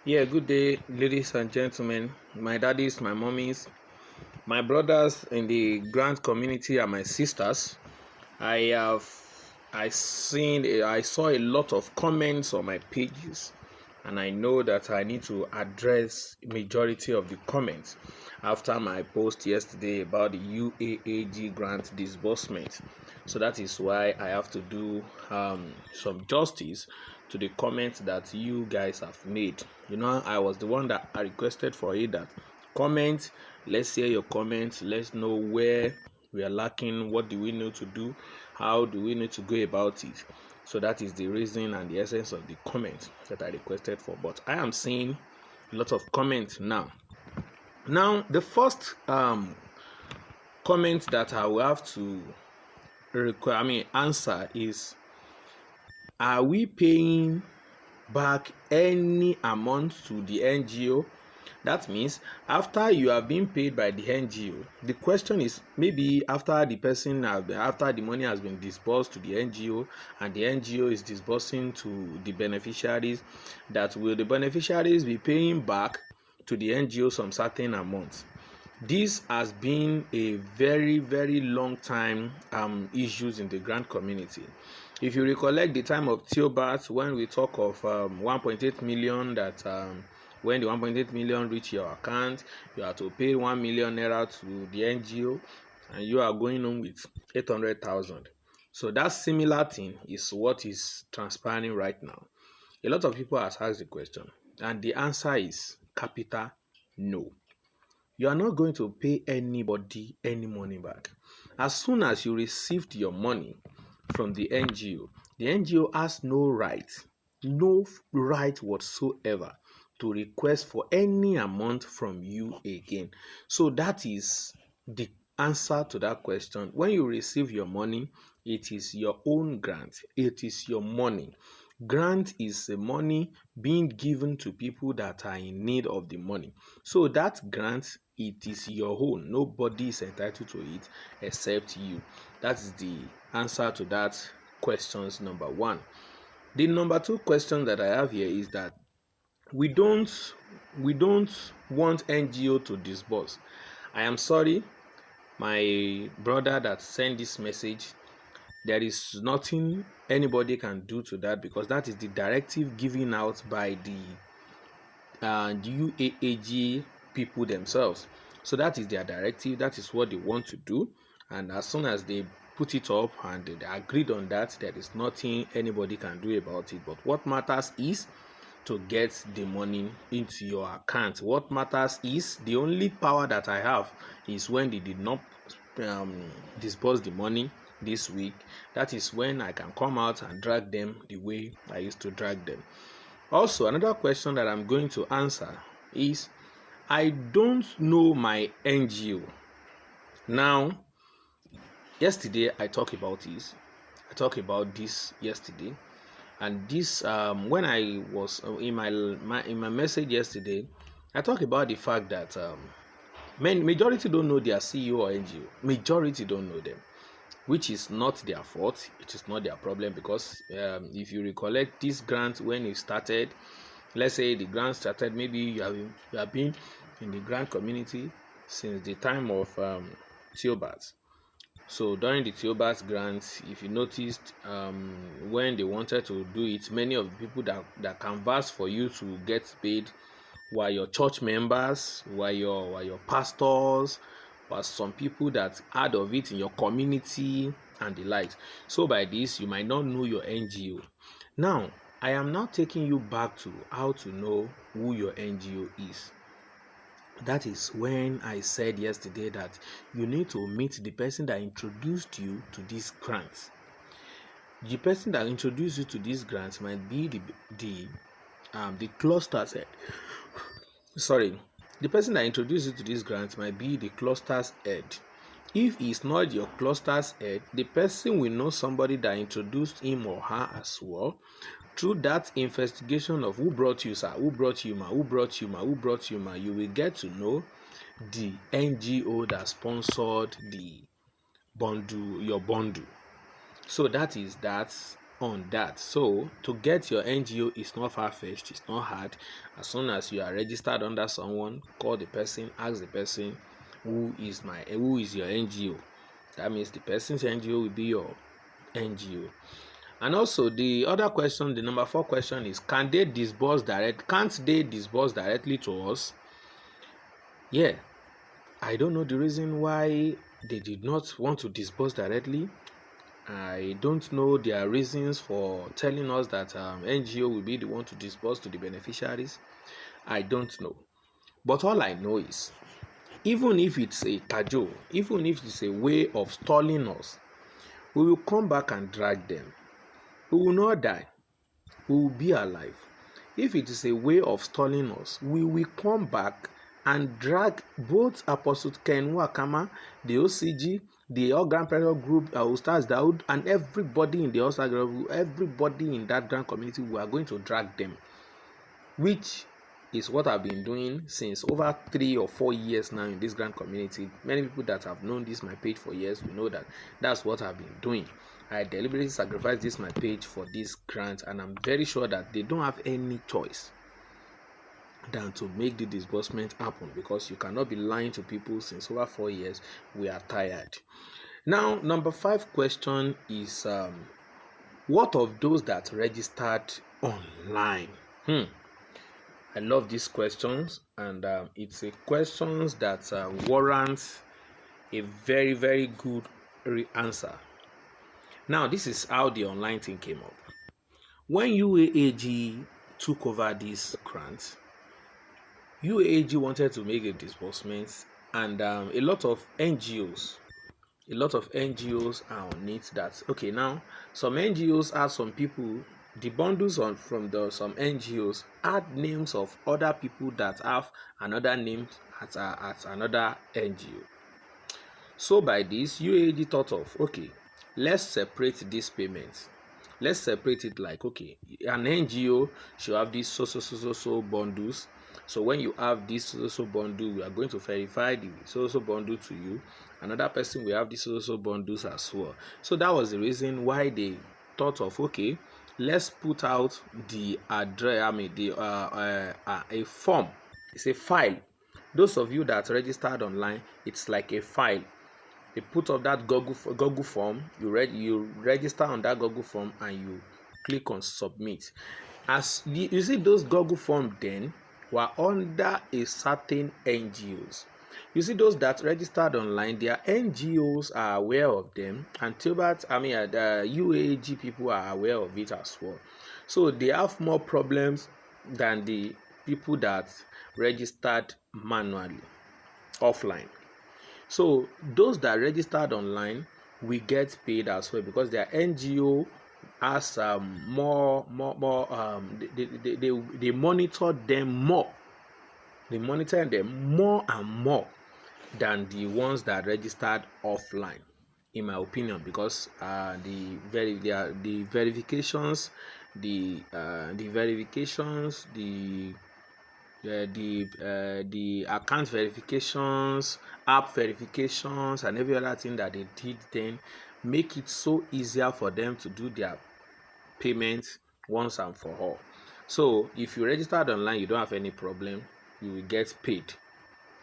Yeah, good day, ladies and gentlemen, my daddies, my mummies, my brothers in the grant community, and my sisters. I have I saw a lot of comments on my pages, and I know that I need to address majority of the comments after my post yesterday about the UAAG grant disbursement. So that is why I have to do some justice to the comments that you guys have made. I was the one that I requested for it that comment. Let's hear your comments. Let's know where we are lacking. What do we need to do? How do we need to go about it? So that is the reason and the essence of the comment that I requested for. But I am seeing a lot of comments now. Now, the first comment that I will have to answer is: are we paying back any amount to the NGO? That means after you have been paid by the NGO, the question is maybe after the money has been disbursed to the NGO and the NGO is disbursing to the beneficiaries, that will the beneficiaries be paying back to the NGO some certain amount? This has been a very, very long time issues in the grant community. If you recollect the time of Theobald, when we talk of 1.8 million, that when the 1.8 million reach your account, you have to pay 1 million naira to the NGO, and you are going on with 800,000. So that similar thing is what is transpiring right now. A lot of people have asked the question, and the answer is capital no. You are not going to pay anybody any money back. As soon as you received your money from the NGO has no right whatsoever to request for any amount from you again. So that is the answer to that question. When you receive your money, it is your own grant. It is your money. Grant is a money being given to people that are in need of the money. So that grant, it is your own. Nobody is entitled to it except you. That is the answer to that questions number one. The number two question that I have here is that we don't want NGO to disburse. I am sorry, my brother that sent this message. There is nothing anybody can do to that, because that is the directive given out by the UAAG people themselves. So that is their directive. That is what they want to do. And as soon as they put it up and they agreed on that, there is nothing anybody can do about it. But what matters is to get the money into your account. What matters is the only power that I have is when they did not disburse the money this week. That is when I can come out and drag them the way I used to drag them. Also, another question that I'm going to answer is: I don't know my NGO. Now, yesterday I talked about this. I talked about this yesterday, and this when I was in my message yesterday, I talked about the fact that majority don't know their CEO or NGO. Majority don't know them, which is not their fault. It is not their problem, because if you recollect this grant when it started, let's say the grant started, maybe you have been in the grant community since the time of Theobald. So during the Theobald grant, if you noticed, when they wanted to do it, many of the people that canvassed for you to get paid were your church members, were your pastors, were some people that heard of it in your community and the likes. So by this, you might not know your NGO. Now, I am now taking you back to how to know who your NGO is. That is when I said yesterday that you need to meet the person that introduced you to this grant. The person that introduced you to this grant might be the cluster's head. Sorry, the person that introduced you to this grant might be the cluster's head. If he's not your cluster's head, the person will know somebody that introduced him or her as well. Through that investigation of who brought you, sir, who brought you, ma, who brought you, ma, who brought you, ma, you will get to know the NGO that sponsored the bundle, your bundle. So that is that. on that. So to get your NGO is not far-fetched, it's not hard. As soon as you are registered under someone, call the person, ask the person, who is your NGO. That means the person's NGO will be your NGO. And also the other question, the number 4 question is, can't they disburse directly to us? Yeah, I don't know the reason why they did not want to disburse directly. I don't know their reasons for telling us that NGO will be the one to disburse to the beneficiaries. I don't know. But all I know is, even if it's a cajole, even if it's a way of stalling us, we will come back and drag them. We will not die. We will be alive. If it is a way of stalling us, we will come back and drag both Apostle Ken Wakama, the OCG, the All Grand Pressure Group, Ustaz Daud, and everybody in the Ustaz Group, everybody in that grand community, we are going to drag them, which is what I've been doing since over 3 or 4 years now in this grand community. Many people that have known this my page for years will know that that's what I've been doing. I deliberately sacrificed this my page for this grant, and I'm very sure that they don't have any choice than to make the disbursement happen, because you cannot be lying to people since over 4 years. We are tired. Now, number 5 question is, what of those that registered online? I love these questions, and it's a questions that warrants a very, very good answer. Now, this is how the online thing came up. When UAAG took over this grant, UAAG wanted to make a disbursement, and a lot of NGOs are on it. That okay, now some NGOs have some people, the bundles from some NGOs add names of other people that have another name at another NGO. So by this, UAAG thought of, okay, let's separate these payments. Let's separate it like, okay, an NGO should have these so bundles. So when you have this so bundle, we are going to verify the so bundle to you. Another person will have these so bundles as well. So that was the reason why they thought of, okay, let's put out the address, a form. It's a file. Those of you that registered online, it's like a file. They put up that Google form. You register on that Google form and you click on submit. As you see, those Google form then were under a certain NGOs. You see, those that registered online, their NGOs are aware of them, and the UAG people are aware of it as well. So they have more problems than the people that registered manually, offline. So those that registered online will get paid as well, because their NGO has they monitor them more. They monitor them more and more than the ones that registered offline, in my opinion, because the verifications, the account verifications, app verifications, and every other thing that they did then make it so easier for them to do their payments once and for all. So if you registered online, you don't have any problem. You will get paid.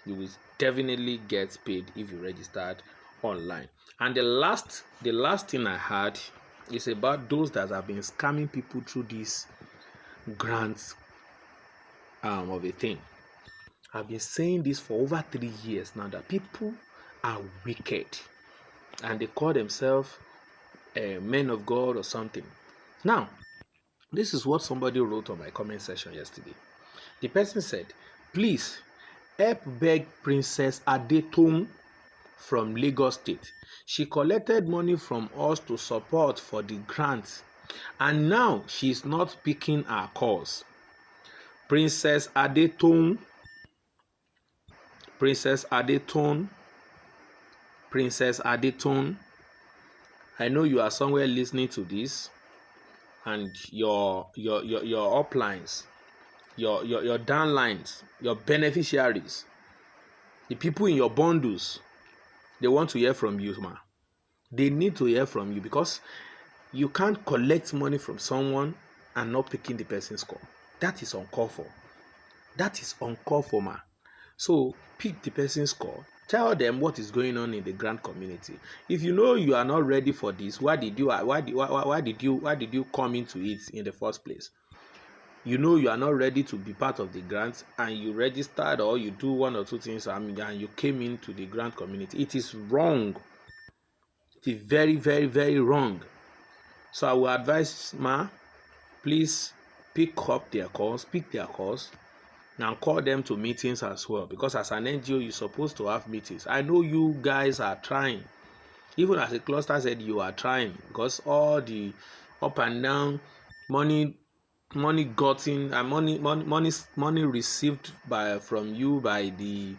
You will definitely get paid if you registered online. And the last thing I had is about those that have been scamming people through these grants of a thing. I've been saying this for over 3 years now, that people are wicked and they call themselves men of God or something. Now, this is what somebody wrote on my comment section yesterday. The person said, please help beg Princess Adetong from Lagos State. She collected money from us to support for the grant, and now she is not picking our calls. Princess Adetong, I know you are somewhere listening to this, and your uplines, your downlines, your beneficiaries, the people in your bundles, they want to hear from you, ma. They need to hear from you, because You can't collect money from someone and not picking the person's call. That is uncalled for. That is uncalled for, ma. So pick the person's call. Tell them what is going on in the grant community. If you know you are not ready for this, why did you come into it in the first place? You know you are not ready to be part of the grant, and you registered or you do one or two things and you came into the grant community. It is wrong. It is very, very, very wrong. So I will advise, ma, please pick their calls, and call them to meetings as well, because as an NGO you're supposed to have meetings. I know you guys are trying, even as a cluster said you are trying, because all the up and down money gotten and money received from you by the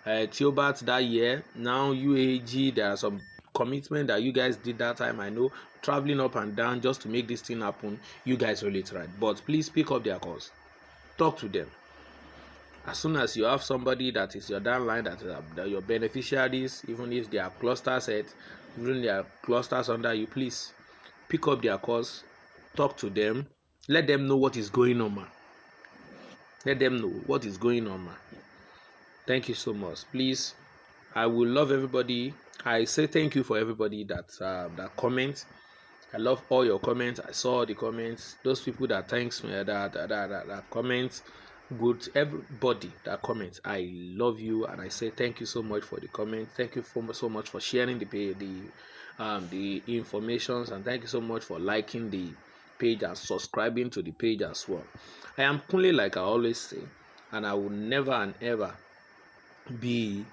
Theobald that year. Now UAG, there are some commitment that you guys did that time. I know, traveling up and down just to make this thing happen. You guys really tried, but please pick up their calls, talk to them. As soon as you have somebody that is your downline, that your beneficiaries, even if they are cluster set, even they are clusters under you, please pick up their calls, talk to them, let them know what is going on, man. Let them know what is going on, man. Thank you so much. Please, I will love everybody. I say thank you for everybody that comments. I love all your comments. I saw the comments. Those people that thanks me, that comment, good, everybody that comments. I love you, and I say thank you so much for the comment. Thank you so much for sharing the informations, and thank you so much for liking the page and subscribing to the page as well. I am Kunle, like I always say, and I will never and ever be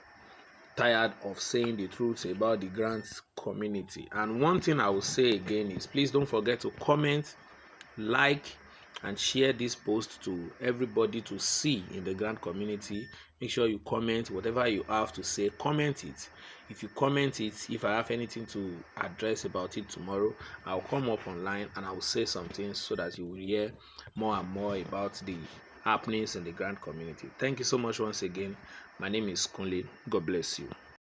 tired of saying the truth about the grants community. And one thing I will say again is, please don't forget to comment, like, and share this post to everybody to see in the grant community. Make sure you comment whatever you have to say. Comment it. If you comment it, if I have anything to address about it tomorrow, I'll come up online and I will say something so that you will hear more and more about the happenings in the grant community. Thank you so much once again. My name is Kunle. God bless you.